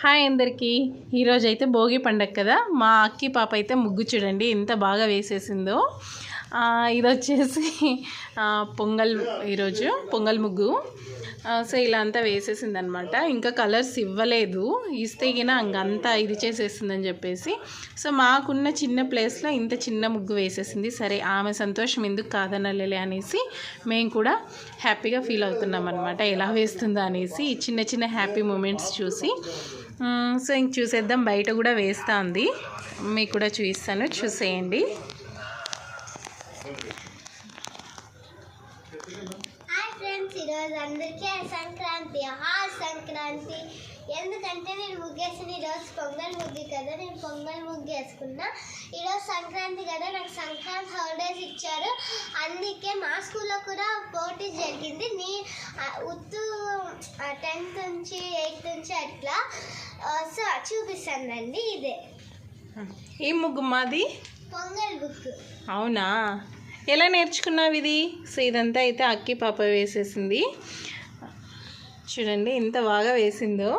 Hi అందరికీ. ఈరోజు అయితే భోగి పండగ కదా. మా అక్కి పాప అయితే ముగ్గు చూడండి ఎంత బాగా వేసేసిందో. ఇది వచ్చేసి పొంగల్, ఈరోజు పొంగల్ ముగ్గు. సో ఇలా అంతా వేసేసింది అనమాట. ఇంకా కలర్స్ ఇవ్వలేదు, ఇస్తే గిన అంతా ఇది చేసేసిందని చెప్పేసి. సో మాకున్న చిన్న ప్లేస్లో ఇంత చిన్న ముగ్గు వేసేసింది. సరే ఆమె సంతోషం ఎందుకు కాదనలే అనేసి మేము కూడా హ్యాపీగా ఫీల్ అవుతున్నాం అనమాట, ఎలా వేస్తుందో అనేసి చిన్న చిన్న హ్యాపీ మూమెంట్స్ చూసి. సో ఇంక చూసేద్దాం, బయట కూడా వేస్తూ ఉంది, మీకు కూడా చూపిస్తాను, చూసేయండి. ఈరోజు అందరికీ సంక్రాంతి, సంక్రాంతి. ఎందుకంటే నేను ముగ్గేసిన ఈరోజు పొంగల్ ముగ్గు కదా, నేను పొంగల్ ముగ్గు వేసుకున్నా. ఈరోజు సంక్రాంతి కదా, నాకు సంక్రాంతి హాలిడేస్ ఇచ్చారు. అందుకే మా స్కూల్లో కూడా పోటీ జరిగింది. ఉత్తు 10th నుంచి 8th నుంచి అట్లా. సో చూపిస్తాను రండి. ఇదే ఈ ముగ్గు మాది పొంగల్ ముగ్గు. అవునా, ఎలా నేర్చుకున్నావు ఇది? సో ఇదంతా అయితే అక్కి పాప వేసేసింది చూడండి ఎంత బాగా వేసిందో.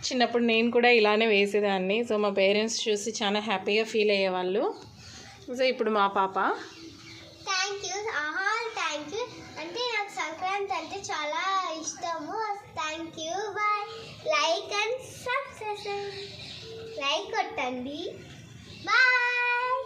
చిన్నప్పుడు నేను కూడా ఇలానే వేసేదాన్ని. సో మా పేరెంట్స్ చూసి చాలా హ్యాపీగా ఫీల్ అయ్యేవాళ్ళు. సో ఇప్పుడు మా పాప. Thank you, thank you. అంటే నాకు సంక్రాంతి అంటే చాలా ఇష్టము. Thank you. Bye. Like and subscribe, like కొట్టండి. బాయ్.